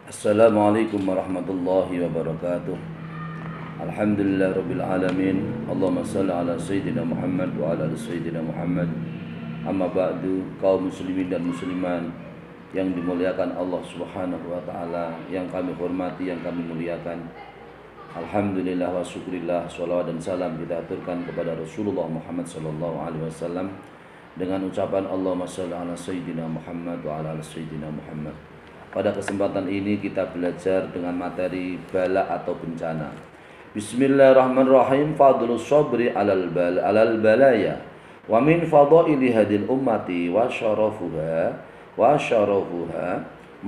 Assalamualaikum warahmatullahi wabarakatuh. Alhamdulillah rabbil alamin. Allahumma salli ala sayyidina Muhammad wa ala ali sayyidina Muhammad. Amma ba'du, kaum muslimin dan musliman yang dimuliakan Allah Subhanahu wa taala, yang kami hormati, yang kami muliakan. Alhamdulillah wa syukurillah, salawat dan salam kita aturkan kepada Rasulullah Muhammad sallallahu alaihi wasallam dengan ucapan Allahumma salli ala sayyidina Muhammad wa ala ali sayyidina Muhammad. Pada kesempatan ini kita belajar dengan materi bala atau bencana. Bismillahirrahmanirrahim. Fadlus sabri alal balaya wa min fadaili hadil ummati wa syarafuha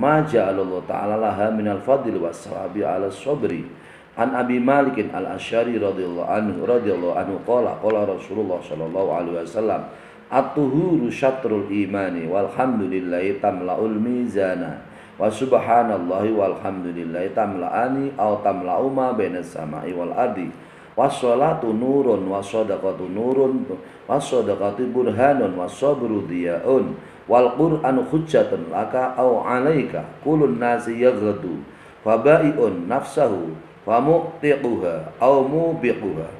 ma ja'alallahu ta'ala laha minal fadli was sawabi ala sabri. An Abi Malik al-Asy'ari radhiyallahu anhu qala Rasulullah sallallahu alaihi wasallam at-tuhuru syatrul imani walhamdulillahi tamla'ul mizana wa subhanallahi walhamdulillahi tamla'ani aw tamla'u ma bainas sama'i wal ardi wassalatu nurun wassadaqatu nurun wassadaqatu burhanun wassabru diyaun wal qur'anu hujjatun laka aw 'alaika kulun nasi yaghdu fabai'un nafsahu wa muqtiquha aw mubiquha.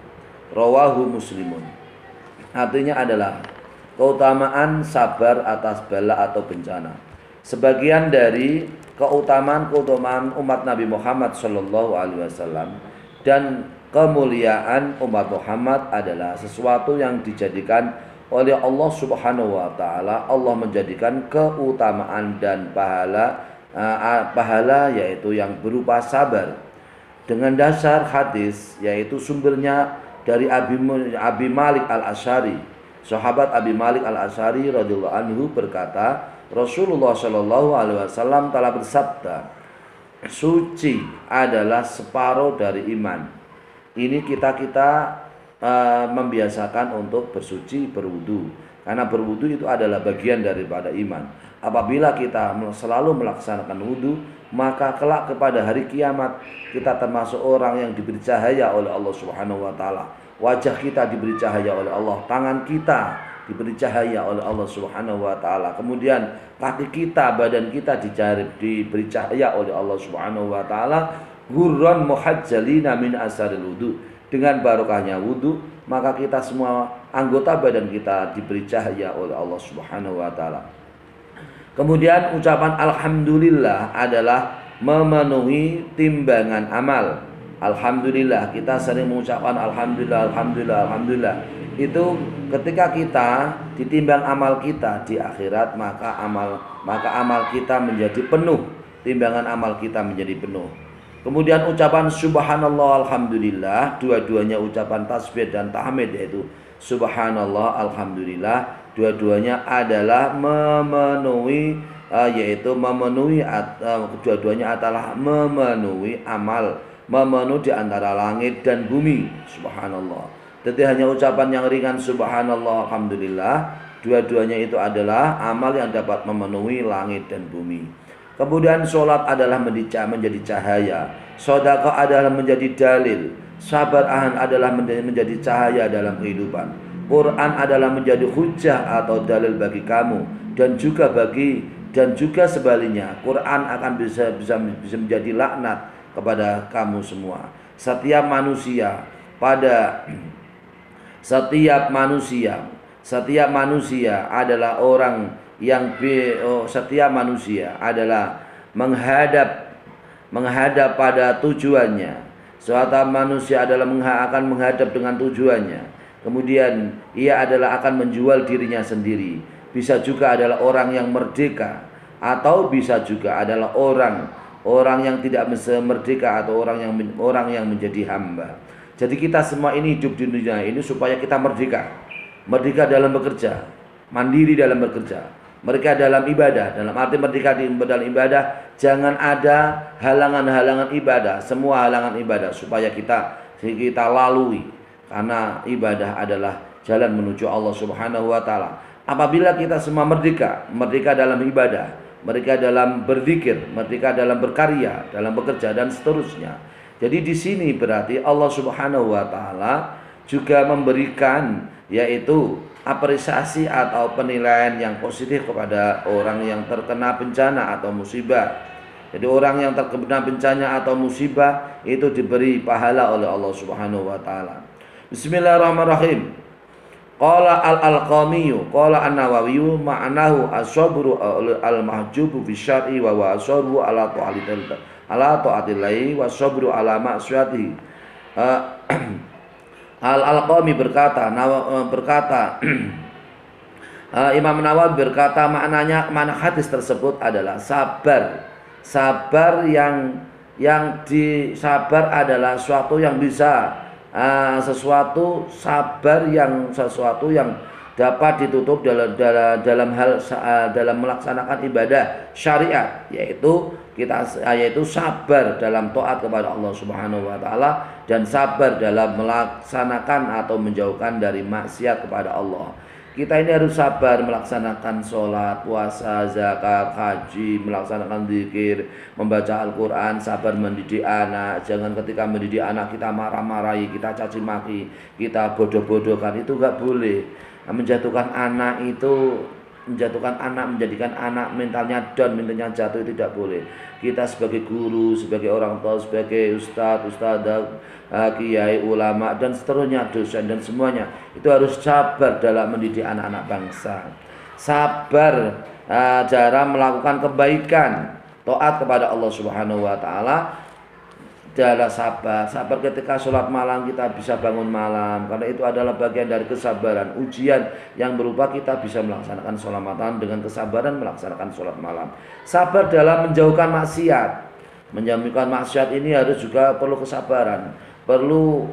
Rawahu Muslimun. Artinya adalah keutamaan sabar atas bala atau bencana. Sebagian dari keutamaan umat Nabi Muhammad sallallahu alaihi wasallam dan kemuliaan umat Muhammad adalah sesuatu yang dijadikan oleh Allah Subhanahu wa taala. Allah menjadikan keutamaan dan pahala yaitu yang berupa sabar dengan dasar hadis, yaitu sumbernya dari Abi Malik al-Asy'ari. Sahabat Abi Malik al-Asy'ari radhiyallahu anhu berkata, Rasulullah Shallallahu Alaihi Wasallam telah bersabda, suci adalah separuh dari iman. Ini kita membiasakan untuk bersuci, berwudu, karena berwudu itu adalah bagian daripada iman. Apabila kita selalu melaksanakan wudu, maka kelak kepada hari kiamat kita termasuk orang yang diberi cahaya oleh Allah Subhanahu Wa Taala. Wajah kita diberi cahaya oleh Allah, tangan kita diberi cahaya oleh Allah Subhanahu wa taala. Kemudian kaki kita, badan kita diberi cahaya oleh Allah Subhanahu wa taala. Ghurran muhajjalina min asaril wudu. Dengan barokahnya wudu, maka kita semua anggota badan kita diberi cahaya oleh Allah Subhanahu wa taala. Kemudian ucapan alhamdulillah adalah memenuhi timbangan amal. Alhamdulillah, kita sering mengucapkan alhamdulillah, alhamdulillah, alhamdulillah. Itu ketika kita ditimbang amal kita di akhirat, maka amal kita menjadi penuh, timbangan amal kita menjadi penuh. Kemudian ucapan subhanallah, alhamdulillah, dua-duanya ucapan tasbih dan tahmid, yaitu subhanallah, alhamdulillah, dua-duanya adalah memenuhi dua-duanya adalah memenuhi amal, memenuhi di antara langit dan bumi. Subhanallah. Jadi hanya ucapan yang ringan subhanallah, alhamdulillah, dua-duanya itu adalah amal yang dapat memenuhi langit dan bumi. Kemudian sholat adalah menjadi cahaya, sedekah adalah menjadi dalil, sabar adalah menjadi cahaya dalam kehidupan, Quran adalah menjadi hujjah atau dalil bagi kamu, dan juga sebaliknya, Quran akan bisa menjadi laknat kepada kamu semua. Setiap manusia adalah orang yang setiap manusia adalah menghadap pada tujuannya. Setiap manusia adalah akan menghadap dengan tujuannya. Kemudian ia adalah akan menjual dirinya sendiri. Bisa juga adalah orang yang merdeka, atau bisa juga adalah orang yang tidak merdeka, atau orang yang menjadi hamba. Jadi kita semua ini hidup di dunia ini supaya kita merdeka dalam bekerja, mandiri dalam bekerja, merdeka dalam ibadah. Dalam arti merdeka dalam ibadah, jangan ada halangan-halangan ibadah, semua halangan ibadah supaya kita lalui, karena ibadah adalah jalan menuju Allah Subhanahu wa taala. Apabila kita semua merdeka dalam ibadah, merdeka dalam berzikir, merdeka dalam berkarya, dalam bekerja dan seterusnya. Jadi di sini berarti Allah Subhanahu wa taala juga memberikan yaitu apresiasi atau penilaian yang positif kepada orang yang terkena bencana atau musibah. Jadi orang yang terkena bencana atau musibah itu diberi pahala oleh Allah Subhanahu wa taala. Bismillahirrahmanirrahim. Qala al-Alqami, qala an-Nawawi ma'nahu as-sabru al-mahjubu fi syar'i wa huwa as-sabru ala ta'atillahi wa sabru ala ma'siyatihi. Al-Alqami berkata Imam Nawawi berkata mana hadis tersebut adalah sabar. Sabar yang disabar adalah sesuatu yang bisa sesuatu yang dapat ditutup dalam melaksanakan ibadah syariat, yaitu sabar dalam taat kepada Allah Subhanahu wa taala dan sabar dalam melaksanakan atau menjauhkan dari maksiat kepada Allah. Kita ini harus sabar melaksanakan sholat, puasa, zakat, haji, melaksanakan zikir, membaca Al-Quran, sabar mendidik anak. Jangan ketika mendidik anak kita marah-marahi, kita caci maki, kita bodoh-bodohkan, itu gak boleh. Menjatuhkan anak, menjadikan anak mentalnya down, mentalnya jatuh, itu tidak boleh. Kita sebagai guru, sebagai orang tua, sebagai ustadzah, kiai, ulama dan seterusnya, dosen dan semuanya itu harus sabar dalam mendidik anak-anak bangsa. Sabar dalam melakukan kebaikan, taat kepada Allah Subhanahu wa taala. Adalah sabar ketika sholat malam kita bisa bangun malam, karena itu adalah bagian dari kesabaran, ujian yang berupa kita bisa melaksanakan sholat malam dengan kesabaran melaksanakan sholat malam. Sabar dalam menjauhkan maksiat, ini harus juga perlu kesabaran, perlu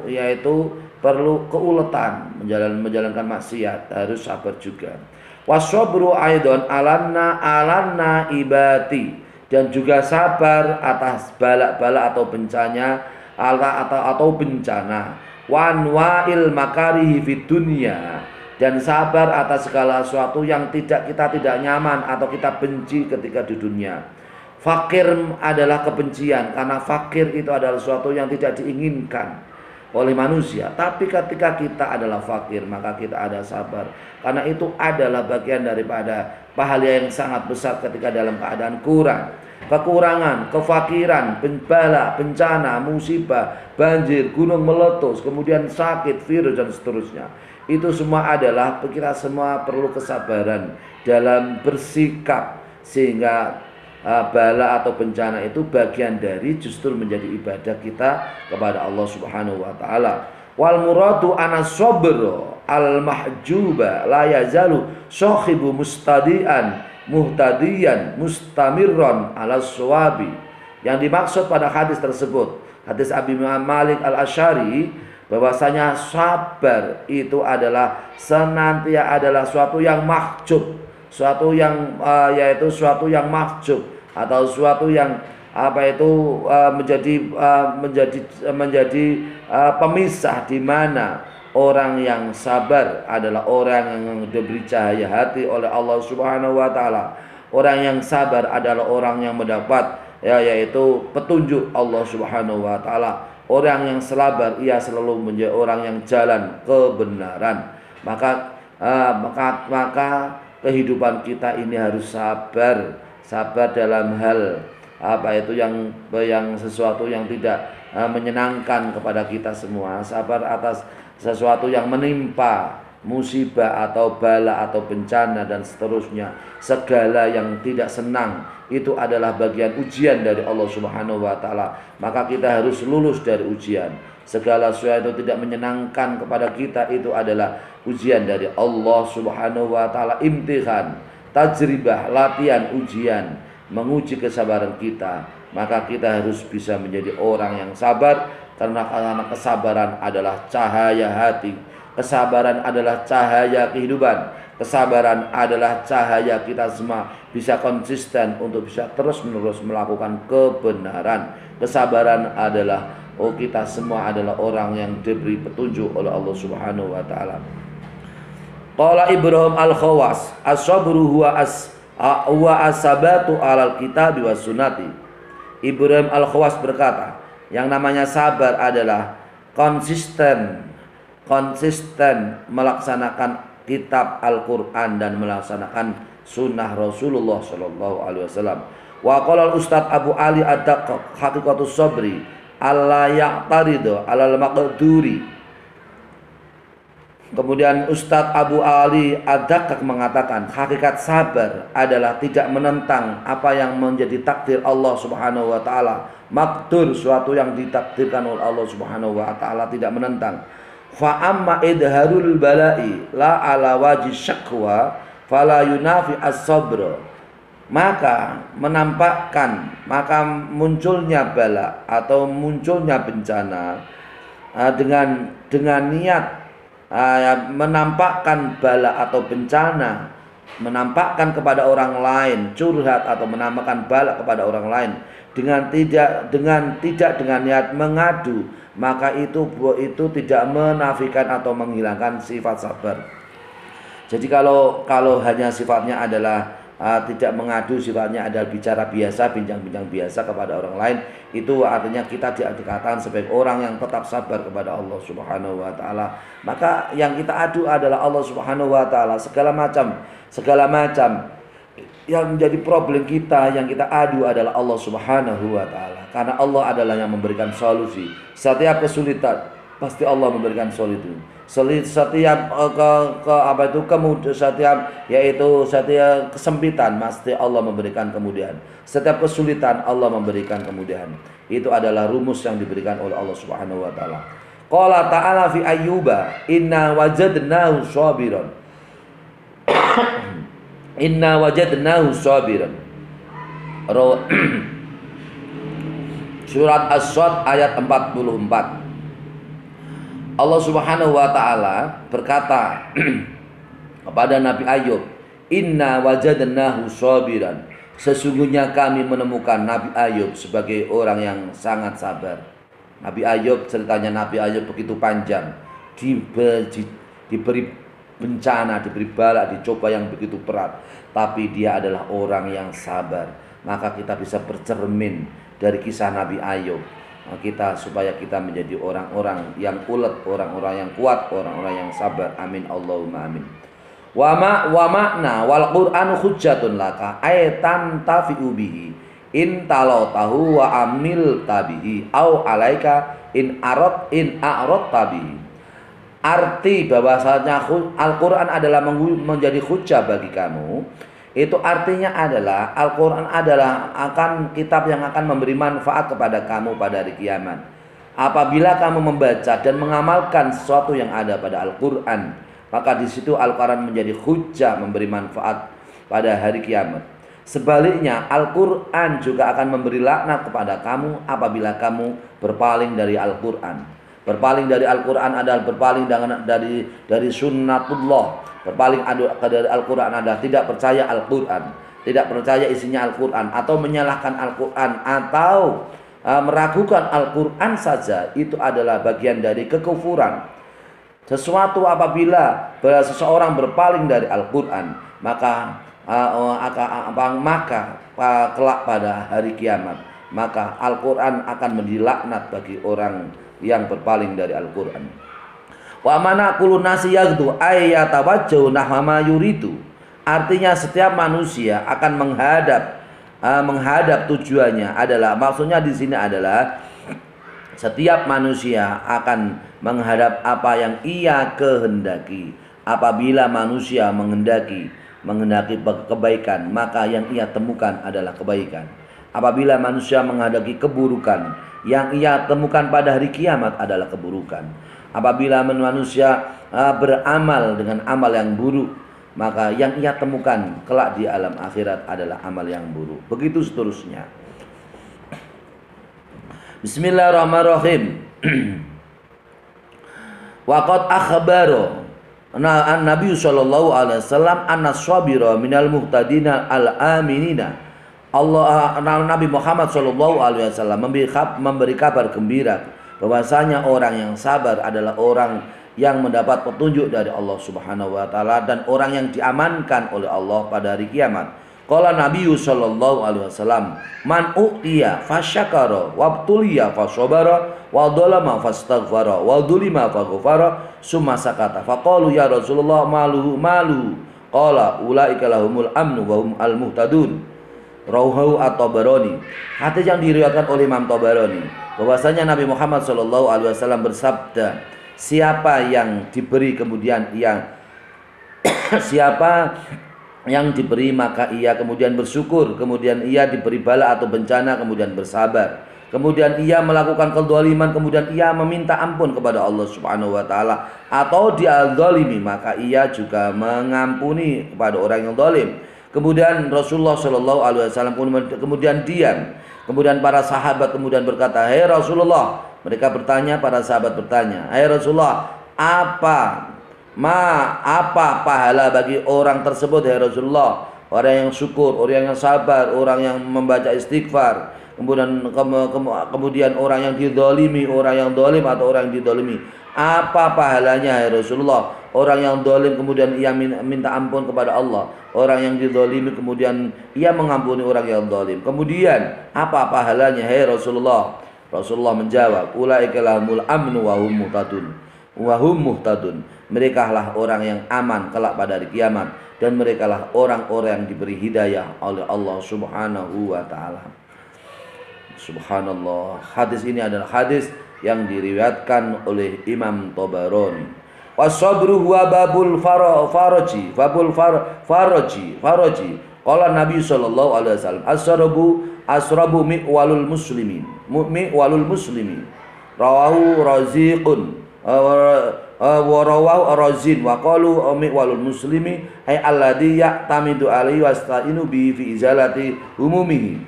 keuletan menjalankan maksiat, harus sabar juga. Wasobru aidon alanna ibati, dan juga sabar atas bala-bala atau bencana atau bencana. Wanwa'il makarihi fid dunya, dan sabar atas segala sesuatu yang kita tidak nyaman atau kita benci ketika di dunia. Fakir adalah kebencian, karena fakir itu adalah sesuatu yang tidak diinginkan oleh manusia. Tapi ketika kita adalah fakir, maka kita ada sabar, karena itu adalah bagian daripada pahala yang sangat besar ketika dalam keadaan kekurangan, kefakiran, bala, bencana, musibah, banjir, gunung meletus, kemudian sakit, virus dan seterusnya. Itu semua adalah, kita semua perlu kesabaran dalam bersikap, sehingga bala atau bencana itu bagian dari justru menjadi ibadah kita kepada Allah Subhanahu wa taala. Wal muradu anas sabr al mahjuba la yazalu sahibu muhtadiyan mustamirron ala suwabi. Yang dimaksud pada hadis tersebut, hadis Abi Malik al-Asy'ari, bahwasanya sabar itu adalah senantiasa adalah suatu yang mahjub, suatu yang yaitu suatu yang mahjub atau suatu yang menjadi pemisah, di mana orang yang sabar adalah orang yang diberi cahaya hati oleh Allah Subhanahu wa taala. Orang yang sabar adalah orang yang mendapat yaitu petunjuk Allah Subhanahu wa taala. Orang yang sabar ia selalu menjadi orang yang jalan kebenaran. Maka kehidupan kita ini harus sabar dalam hal yang sesuatu yang tidak menyenangkan kepada kita semua. Sabar atas sesuatu yang menimpa, musibah atau bala atau bencana dan seterusnya. Segala yang tidak senang itu adalah bagian ujian dari Allah Subhanahu wa taala. Maka kita harus lulus dari ujian. Segala sesuatu yang tidak menyenangkan kepada kita itu adalah ujian dari Allah Subhanahu wa taala, imtihan, tajribah, latihan, ujian, menguji kesabaran kita. Maka kita harus bisa menjadi orang yang sabar, karena kesabaran adalah cahaya hati, kesabaran adalah cahaya kehidupan, kesabaran adalah cahaya kita semua bisa konsisten untuk bisa terus-menerus melakukan kebenaran. Kesabaran adalah kita semua adalah orang yang diberi petunjuk oleh Allah Subhanahu wa taala. Qala Ibrahim al-Khawas, as-sabru huwa as-sabatu 'alal kitabi was sunnati. Ibrahim al-Khawas berkata, yang namanya sabar adalah konsisten melaksanakan kitab Al-Quran dan melaksanakan sunnah Rasulullah sallallahu alaihi wasallam. Wa qala Ustaz Abu Ali Ad-Daqqaq Haqiqatus Sabri alla ya'taridu 'alal maqduri. Kemudian Ustaz Abu Ali Ad-Daqqaq mengatakan hakikat sabar adalah tidak menentang apa yang menjadi takdir Allah Subhanahu wa taala. Makdur, suatu yang ditakdirkan oleh Allah Subhanahu wa taala, tidak menentang. Fa amma idharul bala'i la ala wajhi syakwa fala yunafi as-sabr. Maka menampakkan, maka munculnya bala atau munculnya bencana dengan niat menampakkan bala atau bencana, menampakkan kepada orang lain, curhat atau menampakkan bala kepada orang lain dengan tidak dengan niat mengadu, maka itu tidak menafikan atau menghilangkan sifat sabar. Jadi kalau hanya sifatnya adalah tidak mengadu, sifatnya adalah bicara biasa, bincang-bincang biasa kepada orang lain, itu artinya kita dikatakan sebagai orang yang tetap sabar kepada Allah Subhanahu wa taala. Maka yang kita adu adalah Allah Subhanahu wa taala. Segala macam yang menjadi problem kita, yang kita adu adalah Allah Subhanahu wa taala. Karena Allah adalah yang memberikan solusi. Setiap kesulitan pasti Allah memberikan solusi. Setiap setiap kesempitan pasti Allah memberikan kemudahan. Setiap kesulitan Allah memberikan kemudahan. Itu adalah rumus yang diberikan oleh Allah Subhanahu wa taala. Qala ta'ala fi Ayyuba inna wajadnahu shabiran. Inna wajadnahu shabiran. Surat As-Sad ayat 44. Allah Subhanahu wa taala berkata kepada Nabi Ayub, "Inna wajadnahu shabiran." Sesungguhnya kami menemukan Nabi Ayub sebagai orang yang sangat sabar. Nabi Ayub, ceritanya Nabi Ayub begitu panjang, diberi bencana, diberi bala, dicoba yang begitu berat, tapi dia adalah orang yang sabar. Maka kita bisa bercermin dari kisah Nabi Ayub. Supaya kita menjadi orang-orang yang ulet, orang-orang yang kuat, orang-orang yang sabar. Amin Allahumma amin. Wa makna wal Qur'anu hujjatun laka ayatan tafi'u bihi in tahu wa amil tabihi au alaika in a'rad tabihi. Arti bahwasanya Al-Qur'an adalah menjadi hujjah bagi kamu. Itu artinya adalah Al-Quran adalah kitab yang akan memberi manfaat kepada kamu pada hari kiamat. Apabila kamu membaca dan mengamalkan sesuatu yang ada pada Al-Quran, maka di situ Al-Quran menjadi hujjah, memberi manfaat pada hari kiamat. Sebaliknya Al-Quran juga akan memberi laknat kepada kamu apabila kamu berpaling dari Al-Quran. Berpaling dari Al-Quran adalah berpaling dari sunnatullah. Berpaling dari Al-Quran adalah tidak percaya Al-Quran, tidak percaya isinya Al-Quran, atau menyalahkan Al-Quran, atau meragukan Al-Quran saja. Itu adalah bagian dari kekufuran. Sesuatu apabila seseorang berpaling dari Al-Quran, maka kelak pada hari kiamat, maka Al-Quran akan menjadi laknat bagi orang yang berpaling dari Al-Quran. Wa mana kullu nasi yaghdu ayyatawajjahu nahwa yuridu. Artinya setiap manusia akan menghadap tujuannya adalah, maksudnya di sini adalah setiap manusia akan menghadap apa yang ia kehendaki. Apabila manusia menghendaki kebaikan, maka yang ia temukan adalah kebaikan. Apabila manusia menghadapi keburukan, yang ia temukan pada hari kiamat adalah keburukan. Apabila manusia beramal dengan amal yang buruk, maka yang ia temukan kelak di alam akhirat adalah amal yang buruk. Begitu seterusnya. Bismillahirrahmanirrahim. Waqad akhbaro Nabi sallallahu alaihi wasallam anna sabira minal muhtadina al-aminina. Nabi Muhammad sallallahu alaihi wasallam memberi kabar gembira bahwasanya orang yang sabar adalah orang yang mendapat petunjuk dari Allah Subhanahu wa taala dan orang yang diamankan oleh Allah pada hari kiamat. Qala Nabi sallallahu alaihi wasallam, "Man u'tiya fasyakara wabtuliya fasabara wa dzalama fastaghfara wa dzulima faghfara summa sakata." Faqalu ya Rasulullah malu qala ulaika lahumul amnu wa hum al-muhtadun. Rawahu at-Tabarani. Hadis yang diriwayatkan oleh Imam Tabarani bahwasanya Nabi Muhammad SAW bersabda, siapa yang diberi kemudian siapa yang diberi maka ia kemudian bersyukur, kemudian ia diberi bala atau bencana kemudian bersabar, kemudian ia melakukan kezaliman, kemudian ia meminta ampun kepada Allah Subhanahu wa taala atau diadzalimi, maka ia juga mengampuni kepada orang yang zalim. Kemudian Rasulullah Shallallahu alaihi wasallam kemudian diam. Kemudian para sahabat kemudian berkata, "Hai Rasulullah." Mereka bertanya, para sahabat bertanya, "Hai Rasulullah, apa pahala bagi orang tersebut ya Rasulullah? Orang yang syukur, orang yang sabar, orang yang membaca istighfar, kemudian orang yang dizalimi, orang yang zalim atau orang yang dizalimi. Apa pahalanya ya Rasulullah? Orang yang zalim kemudian ia minta ampun kepada Allah, orang yang dizalimi kemudian ia mengampuni orang yang zalim. Kemudian apa pahalanya ya Rasulullah?" Rasulullah menjawab, "Ulaika lahumul amnu wa hum muhtadun. Mereka lah orang yang aman kelak pada hari kiamat, dan mereka lah orang-orang yang diberi hidayah oleh Allah Subhanahu wa taala." Subhanallah. Hadis ini adalah hadis yang diriwayatkan oleh Imam Tabarani. Wasabru huwa babul faraji. Qala Nabi sallallahu alaihi wasallam, asrabu mi'walul muslimin. Rawahu Raziqun wa rawahu Razin wa qalu mi'walul muslimi ay alladhi ya'tamidu alaihi wasta'inu bihi fi izalati umumihi.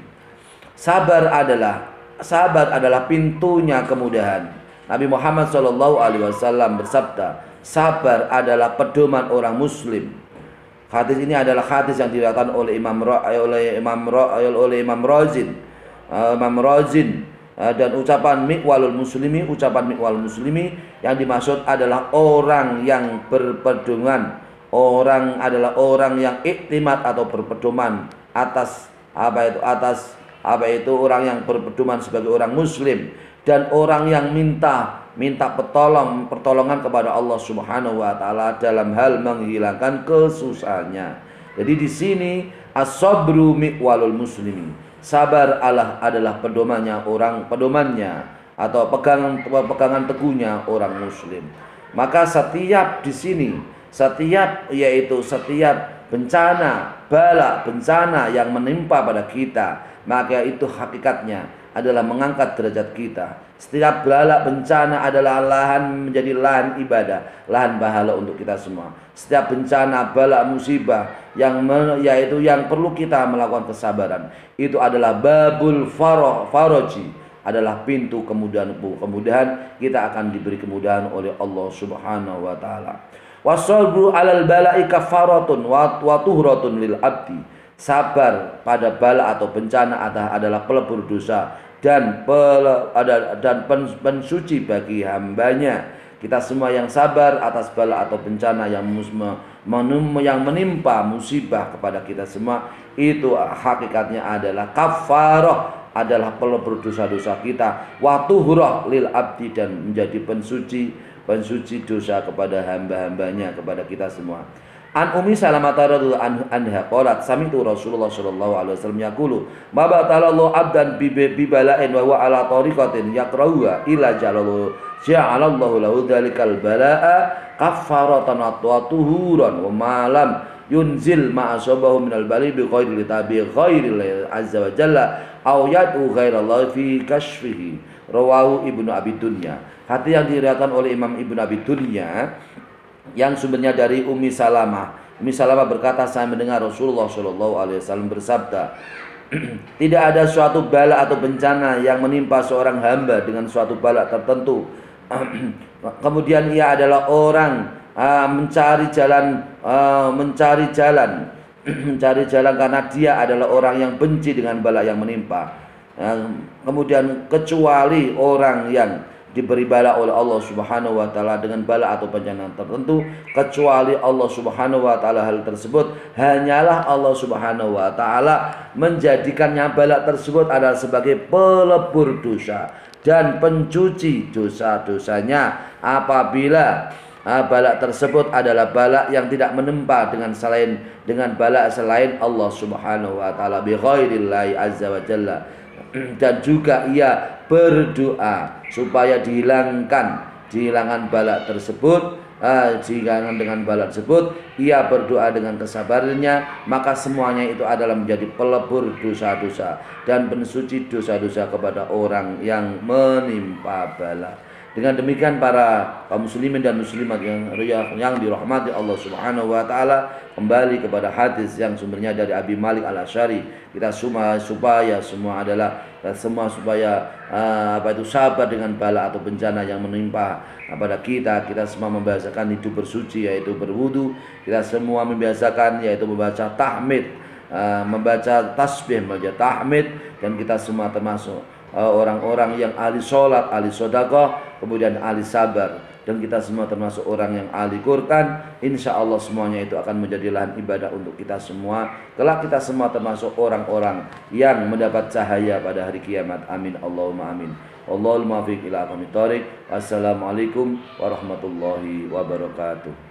Sabar adalah pintunya kemudahan. Nabi Muhammad sallallahu alaihi wasallam bersabda, sabar adalah pedoman orang muslim. Hadis ini adalah hadis yang diriwayatkan oleh Imam Razin. Dan ucapan mi'walul muslimi yang dimaksud adalah orang yang berpedoman, orang yang iktimat atau berpedoman atas orang yang berpedoman sebagai orang muslim, dan orang yang minta pertolongan kepada Allah Subhanahu wa taala dalam hal menghilangkan kesusahannya. Jadi di sini as-sabru mi'walul muslimi. Sabar adalah pedomannya atau pegangan teguhnya orang muslim. Maka setiap bencana yang menimpa pada kita, maka itu hakikatnya adalah mengangkat derajat kita. Setiap bala bencana adalah menjadi lahan ibadah, lahan pahala untuk kita semua. Setiap bencana, bala, musibah yang perlu kita melakukan kesabaran, itu adalah babul faraji, adalah pintu kemudahan. Kita akan diberi kemudahan oleh Allah Subhanahu wa taala. Wasabru 'alal bala'i kafaratun wa tuhratun lil abdi. Sabar pada bala atau bencana adalah pelebur dosa dan pensuci bagi hambanya. Kita semua yang sabar atas bala atau bencana yang menimpa musibah kepada kita semua, itu hakikatnya adalah kafarah, adalah pelebur dosa-dosa kita, wa tuhrah lil abdi, dan menjadi pensuci dosa kepada hamba-hambanya, kepada kita semua. An Ummi Salamah radhiyallahu anha qalat sami'tu Rasulullah sallallahu alaihi wasallam yaqulu ma batalallahu abdan bi bala'in wa huwa ala tariqatin yaqra'uha illa ja'alallahu lahu dzalikal bala'a kaffaratan wa tuhuran wa ma lam yunzil ma asabahu minal bali bi ghairi tabi ghairi azza wa jalla aw yad'u ghairallahi fi kashfihi. Rawahu Ibnu Abi Dunya. Hadis yang diriwayatkan oleh Imam Ibnu Abi Dunya yang sumbernya dari Ummi Salamah. Ummi Salamah berkata, saya mendengar Rasulullah Shallallahu Alaihi Wasallam bersabda, tidak ada suatu bala atau bencana yang menimpa seorang hamba dengan suatu bala tertentu. Kemudian ia adalah orang mencari jalan karena dia adalah orang yang benci dengan bala yang menimpa. Kemudian kecuali orang yang diberi bala oleh Allah Subhanahu wa taala dengan bala atau bencana tertentu, kecuali Allah Subhanahu wa taala hal tersebut hanyalah Allah Subhanahu wa taala menjadikannya bala tersebut adalah sebagai pelebur dosa dan pencuci dosa-dosanya. Apabila balak tersebut adalah balak yang tidak menempa dengan balak selain Allah Subhanahu wa taala, bi ghairillahi azza wa jalla. Dan juga ia berdoa supaya dihilangkan balak tersebut. Jika dengan balak tersebut ia berdoa dengan kesabarannya, maka semuanya itu adalah menjadi pelebur dosa-dosa dan pensuci dosa-dosa kepada orang yang menimpa bala. Dengan demikian para kaum muslimin dan muslimat yang dirahmati Allah Subhanahu wa taala, kembali kepada hadis yang sumbernya dari Abi Malik Al-Asy'ari, kita semua supaya sabar dengan bala atau bencana yang menimpa pada kita semua membiasakan hidup bersuci, yaitu berwudu. Kita semua membiasakan yaitu membaca tahmid, membaca tasbih, membaca tahmid, dan kita semua termasuk orang-orang yang ahli sholat, ahli sedekah, kemudian ahli sabar, dan kita semua termasuk orang yang ahli Quran. Insya Allah semuanya itu akan menjadi lahan ibadah untuk kita semua. Kelak kita semua termasuk orang-orang yang mendapat cahaya pada hari kiamat. Amin Allahumma amin. Wallahul muwaffiq ila aqwamit thoriq. Wassalamualaikum warahmatullahi wabarakatuh.